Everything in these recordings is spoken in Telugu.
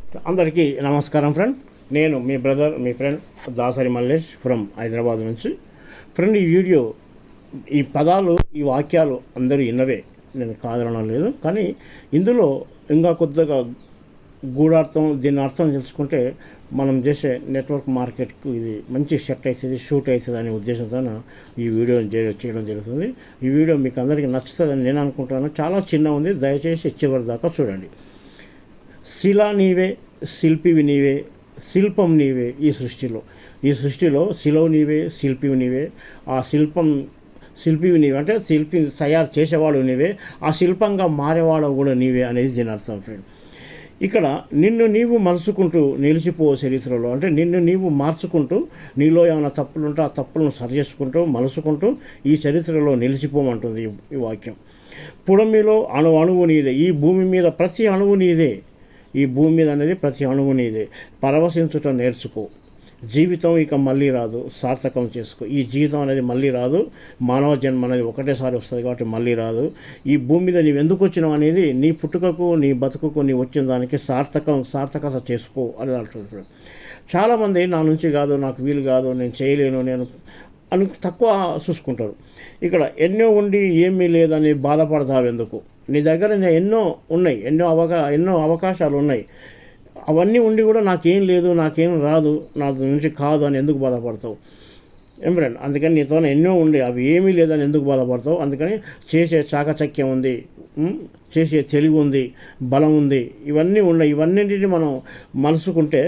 అందరికీ నమస్కారం ఫ్రెండ్. నేను మీ బ్రదర్, మీ ఫ్రెండ్ దాసరి మల్లేష్ ఫ్రమ్ హైదరాబాద్ నుంచి. ఫ్రెండ్, ఈ వీడియో, ఈ పదాలు, ఈ వాక్యాలు అందరూ విన్నవే, నేను కాదనడం లేదు. కానీ ఇందులో ఇంకా కొద్దిగా గూఢార్థం, దీని అర్థం తెలుసుకుంటే మనం చేసే నెట్వర్క్ మార్కెట్కు ఇది మంచి సెట్ అవుతుంది, షూట్ అవుతుంది అనే ఉద్దేశంతో ఈ వీడియో చేయడం జరుగుతుంది. ఈ వీడియో మీకు అందరికీ నచ్చుతుందని నేను అనుకుంటాను. చాలా చిన్న ఉంది, దయచేసి చివరి దాకా చూడండి. శిలా నీవే, శిల్పివి నీవే, శిల్పం నీవే. ఈ సృష్టిలో శిలవు నీవే, శిల్పివి నీవే. ఆ శిల్పివి నీవే అంటే శిల్పి తయారు చేసేవాడు నీవే, ఆ శిల్పంగా మారేవాడు కూడా నీవే అనేది దీని అర్థం ఫ్రెండ్. ఇక్కడ నిన్ను నీవు మలుచుకుంటూ నిలిచిపో చరిత్రలో, అంటే నిన్ను నీవు మార్చుకుంటూ, నీలో ఏమైనా తప్పులుంటే ఆ తప్పులను సరిచేసుకుంటూ మలుచుకుంటూ ఈ చరిత్రలో నిలిచిపోమంటుంది ఈ వాక్యం. పుడమిలో అణువు నీదే, ఈ భూమి మీద ప్రతి అణువు నీదే. ఈ భూమి మీద అనేది ప్రతి అణువు నీదే. పరవశించుట నేర్చుకో. జీవితం ఇక మళ్ళీ రాదు, సార్థకం చేసుకో. ఈ జీవితం అనేది మళ్ళీ రాదు, మానవ జన్మ అనేది ఒకటేసారి వస్తుంది కాబట్టి మళ్ళీ రాదు. ఈ భూమి మీద నీవు ఎందుకు వచ్చినావు అనేది, నీ పుట్టుకకు, నీ బతుకుకు, నీ వచ్చిన దానికి సార్థకత చేసుకో అని అంటున్నారు. చాలామంది నా నుంచి కాదు, నాకు వీలు కాదు, నేను చేయలేను, నేను అని తక్కువ చూసుకుంటారు. ఇక్కడ ఎన్నో ఉండి ఏమీ లేదని బాధపడతావు ఎందుకు? నీ దగ్గర ఎన్నో ఉన్నాయి, ఎన్నో అవకాశాలు ఉన్నాయి. అవన్నీ ఉండి కూడా నాకేం లేదు, నాకేం రాదు, నా నుంచి కాదు అని ఎందుకు బాధపడతావు? ఏం ఫ్రెండ్, అందుకని నీతో ఎన్నో ఉండి అవి ఏమీ లేదని ఎందుకు బాధపడతావు? అందుకని చేసే చాకచక్యం ఉంది, చేసే తెలివి ఉంది, బలం ఉంది, ఇవన్నీ ఉన్నాయి. ఇవన్నింటినీ మనం మనసుకుంటే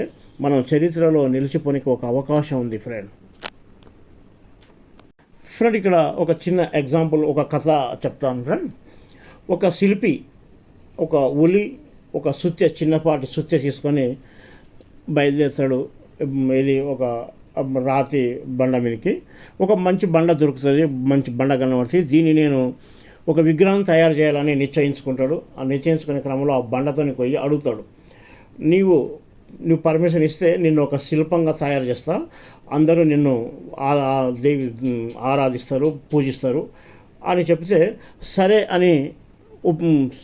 మనం చరిత్రలో నిలిచిపోనికి ఒక అవకాశం ఉంది ఫ్రెండ్. ఇక్కడ ఒక చిన్న ఎగ్జాంపుల్, ఒక కథ చెప్తాను ఫ్రెండ్. ఒక శిల్పి ఒక ఉలి, ఒక చిన్నపాటి సుత్తి తీసుకొని బయలుదేరుతాడు. ఇది ఒక రాతి బండ మీదకి. ఒక మంచి బండ దొరుకుతుంది, మంచి బండ కనబడుతుంది. దీన్ని నేను ఒక విగ్రహం తయారు చేయాలని నిశ్చయించుకుంటాడు. ఆ నిశ్చయించుకునే క్రమంలో ఆ బండతోని పోయి అడుగుతాడు, నువ్వు పర్మిషన్ ఇస్తే నిన్ను ఒక శిల్పంగా తయారు చేస్తా, అందరూ నిన్ను దేవి ఆరాధిస్తారు, పూజిస్తారు అని చెప్తే సరే అని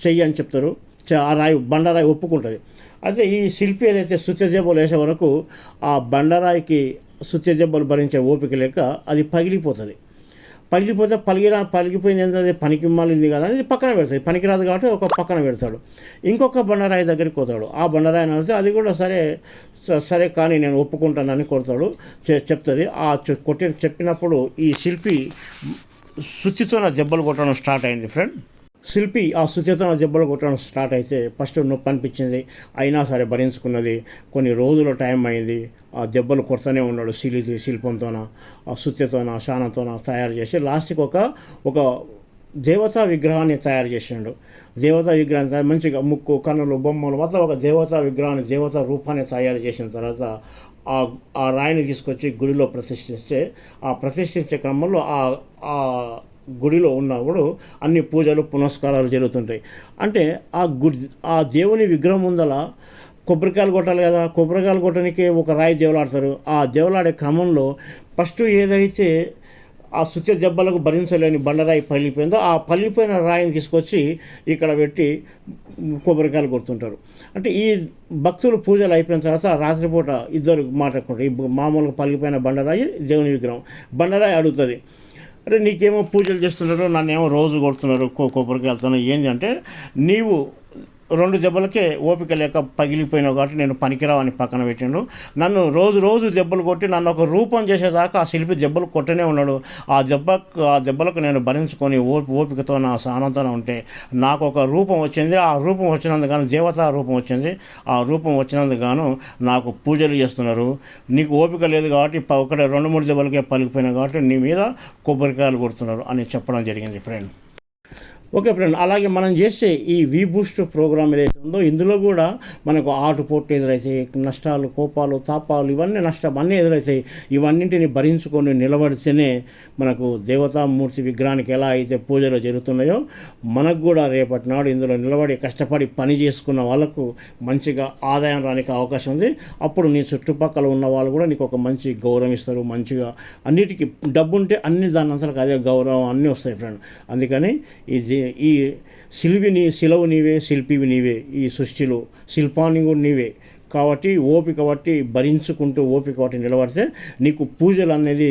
చెయ్యి అని చెప్తారు. ఆ బండరాయి ఒప్పుకుంటుంది. అయితే ఈ శిల్పి ఏదైతే సుత్యదెబ్బలు వేసే వరకు ఆ బండరాయికి సుత్యదెబ్బలు భరించే ఓపిక లేక అది పగిలిపోతే పలిగిపోయింది ఏంటంటే పనికి మాలింది కదా అని పక్కన పెడతాడు. పనికిరాదు కాబట్టి ఒక పక్కన పెడతాడు. ఇంకొక బండరాయి దగ్గరికి పోతాడు. ఆ బండరాయి అనిస్తే అది కూడా సరే కానీ నేను ఒప్పుకుంటానని కొడతాడు, చెప్తుంది. ఆ చెప్పినప్పుడు ఈ శిల్పి సుత్తితో నా దెబ్బలు కొట్టడం స్టార్ట్ అయింది ఫ్రెండ్. శిల్పి ఆ సుత్తితో దెబ్బలు కొట్టడం స్టార్ట్ అయితే ఫస్ట్ నొప్పి అనిపించింది, అయినా సరే భరించుకున్నది. కొన్ని రోజుల టైం అయింది, ఆ దెబ్బలు కొడుతూనే ఉన్నాడు. శిల్పంతోన, ఆ సుత్తితోన, శానంతోన తయారు చేసి లాస్ట్కి ఒక దేవతా విగ్రహాన్ని తయారు చేసిండు. దేవతా విగ్రహాన్ని మంచిగా ముక్కు, కన్నులు, బొమ్మలు మొత్తం ఒక దేవతా విగ్రహాన్ని, దేవతా రూపాన్ని తయారు చేసిన తర్వాత ఆ రాయిని తీసుకొచ్చి గుడిలో ప్రతిష్ఠిస్తే, ఆ ప్రతిష్ఠించే క్రమంలో ఆ గుడిలో ఉన్నప్పుడు అన్ని పూజలు పునస్కారాలు జరుగుతుంటాయి. అంటే ఆ దేవుని విగ్రహం ముందల కొబ్బరికాయలు కొట్టాలి కదా, కొబ్బరికాయలు కొట్టడానికి ఒక రాయి దేవులాడతారు. ఆ దేవులాడే క్రమంలో ఫస్ట్ ఏదైతే ఆ సుత్య దెబ్బలకు భరించలేని బండరాయి పగిలిపోయిందో ఆ పగిలిపోయిన రాయిని తీసుకొచ్చి ఇక్కడ పెట్టి కొబ్బరికాయలు కొడుతుంటారు. అంటే ఈ భక్తులు పూజలు అయిపోయిన తర్వాత రాత్రిపూట ఇద్దరు మాట్లాడుకుంటారు. ఈ మామూలుగా పగిలిపోయిన బండరాయి, దేవుని విగ్రహం. బండరాయి అడుగుతుంది, అరే నీకేమో పూజలు చేస్తున్నారు, నన్నేమో రోజు కొడుతున్నారు, కొబ్బరికాయలుతున్నారు, ఏంటి అంటే నీవు 2 దెబ్బలకే ఓపిక లేక పగిలిపోయినావు కాబట్టి నేను పనికిరావని పక్కన పెట్టిండు. నన్ను రోజు దెబ్బలు కొట్టి నన్ను ఒక రూపం చేసేదాకా ఆ శిల్పి దెబ్బలు కొట్టనే ఉన్నాడు. ఆ దెబ్బలకు నేను భరించుకొని ఓపికతో నా సానంతో ఉంటే నాకు ఒక రూపం వచ్చింది. ఆ రూపం వచ్చినందుకు గాను దేవతా రూపం వచ్చింది. ఆ రూపం వచ్చినందుకు గాను నాకు పూజలు చేస్తున్నారు. నీకు ఓపిక లేదు కాబట్టి ఒకటే 2-3 దెబ్బలకే పలికిపోయినావు కాబట్టి నీ మీద కొబ్బరికాయలు కొడుతున్నారు అని చెప్పడం జరిగింది ఫ్రెండ్. ఓకే ఫ్రెండ్, అలాగే మనం చేసే ఈ వి బూస్ట్ ప్రోగ్రామ్ ఏదైతే ఉందో ఇందులో కూడా మనకు ఆటుపోట్లు ఎదురవుతాయి, నష్టాలు, కోపాలు, తాపాలు, అన్నీ ఎదురవుతాయి. ఇవన్నింటిని భరించుకొని నిలబడితేనే మనకు దేవతామూర్తి విగ్రహానికి ఎలా అయితే పూజలు జరుగుతున్నాయో మనకు కూడా రేపటి నాడు ఇందులో నిలబడి కష్టపడి పని చేసుకున్న వాళ్ళకు మంచిగా ఆదాయం రానికి అవకాశం ఉంది. అప్పుడు నీ చుట్టుపక్కల ఉన్న వాళ్ళు కూడా నీకు ఒక మంచి గౌరవం ఇస్తారు. మంచిగా అన్నిటికీ డబ్బు ఉంటే అన్ని దాని అంతలకు అదే గౌరవం అన్నీ వస్తాయి ఫ్రెండ్. అందుకని ఈ శిలవు నీవే, శిల్పివి నీవే. ఈ సృష్టిలో శిల్పాన్ని కూడా నీవే, కాబట్టి ఓపిక బట్టి భరించుకుంటూ ఓపిక బట్టి నిలబడితే నీకు పూజలు అనేది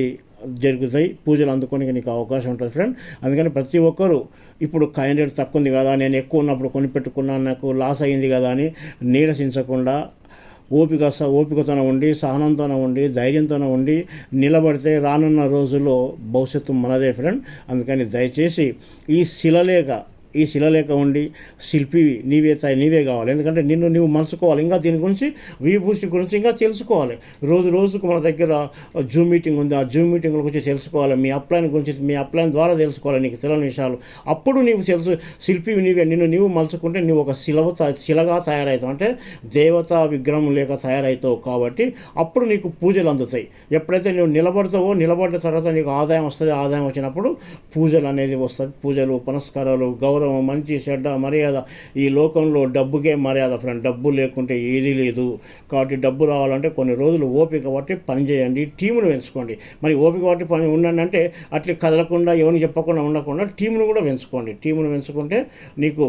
జరుగుతాయి, పూజలు అందుకోనికి నీకు అవకాశం ఉంటుంది ఫ్రెండ్. అందుకని ప్రతి ఒక్కరూ ఇప్పుడు కాయిన్ రేట్ తక్కువ ఉంది కదా, నేను ఎక్కువ ఉన్నప్పుడు కొనిపెట్టుకున్నాను, నాకు లాస్ అయింది కదా అని నీరసించకుండా ఓపికతోనే ఉండి, సహనంతోనే ఉండి, ధైర్యంతోనే ఉండి నిలబడితే రానున్న రోజుల్లో భవిష్యత్తు మనదే ఫ్రెండ్. అందుకని దయచేసి ఈ శిలలేక ఉండి శిల్పివి నీవే కావాలి. ఎందుకంటే నిన్ను నువ్వు మలుచుకోవాలి, ఇంకా దీని గురించి విభూషి గురించి ఇంకా తెలుసుకోవాలి. రోజుకు మన దగ్గర జూమ్ మీటింగ్ ఉంది, ఆ జూమ్ మీటింగ్ గురించి తెలుసుకోవాలి, మీ అప్లైన్ గురించి మీ అప్లైన్ ద్వారా తెలుసుకోవాలి నీకు తెలియని విషయాలు. అప్పుడు నీవు శిల్పివి నిన్ను నీవు మలుచుకుంటే నువ్వు ఒక శిలగా తయారవుతావు, అంటే దేవతా విగ్రహం లేక తయారవుతావు. కాబట్టి అప్పుడు నీకు పూజలు అందుతాయి. ఎప్పుడైతే నువ్వు నిలబడ్డ తర్వాత నీకు ఆదాయం వస్తుంది. ఆదాయం వచ్చినప్పుడు పూజలు అనేది వస్తుంది. పూజలు, పునస్కారాలు, గౌరవం, మంచి చెడ్డ మర్యాద. ఈ లోకంలో డబ్బుకే మర్యాద ఫ్రెండ్, డబ్బు లేకుంటే ఏదీ లేదు. కాబట్టి డబ్బు రావాలంటే కొన్ని రోజులు ఓపిక బట్టి పని చేయండి, టీమును పెంచుకోండి. మరి ఓపిక బట్టి పని ఉండండి అంటే అట్లా కదలకుండా ఎవరికి చెప్పకుండా ఉండకుండా టీమును కూడా పెంచుకోండి. టీమును పెంచుకుంటే నీకు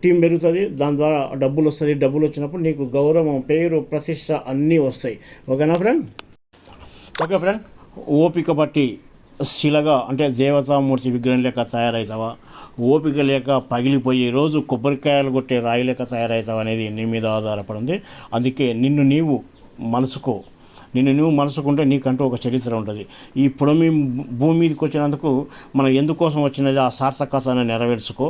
టీం పెరుగుతుంది, దాని ద్వారా డబ్బులు వస్తుంది. డబ్బులు వచ్చినప్పుడు నీకు గౌరవం, పేరు, ప్రతిష్ట అన్నీ వస్తాయి. ఓకేనా ఫ్రెండ్? ఓకే ఫ్రెండ్, ఓపిక బట్టి శిలగా అంటే దేవతామూర్తి విగ్రహం లేక తయారవుతావా, ఓపిక లేక పగిలిపోయి రోజు కొబ్బరికాయలు కొట్టే రాయి లేక తయారవుతావు అనేది నీ మీద ఆధారపడింది. అందుకే నిన్ను నీవు మనసుకుంటే నీకంటూ ఒక చరిత్ర ఉంటుంది. ఈ భూమి మీదకి వచ్చినందుకు మనం ఎందుకోసం వచ్చినది ఆ సార్థకతను నెరవేర్చుకో.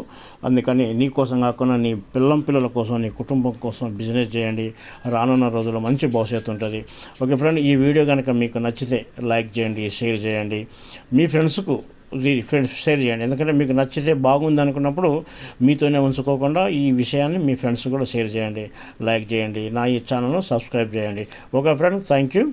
అందుకని నీ కోసం కాకుండా నీ పిల్లల కోసం, నీ కుటుంబం కోసం బిజినెస్ చేయండి. రానున్న రోజుల్లో మంచి భవిష్యత్తు ఉంటుంది. ఓకే ఫ్రెండ్, ఈ వీడియో కనుక మీకు నచ్చితే లైక్ చేయండి, షేర్ చేయండి, మీ ఫ్రెండ్స్కు షేర్ చేయండి. ఎందుకంటే మీకు నచ్చితే బాగుంది అనుకున్నప్పుడు మీతోనే ఉంచుకోకుండా ఈ విషయాన్ని మీ ఫ్రెండ్స్ కూడా షేర్ చేయండి, లైక్ చేయండి, నా ఈ ఛానల్ను సబ్స్క్రైబ్ చేయండి. Okay friends, thank you.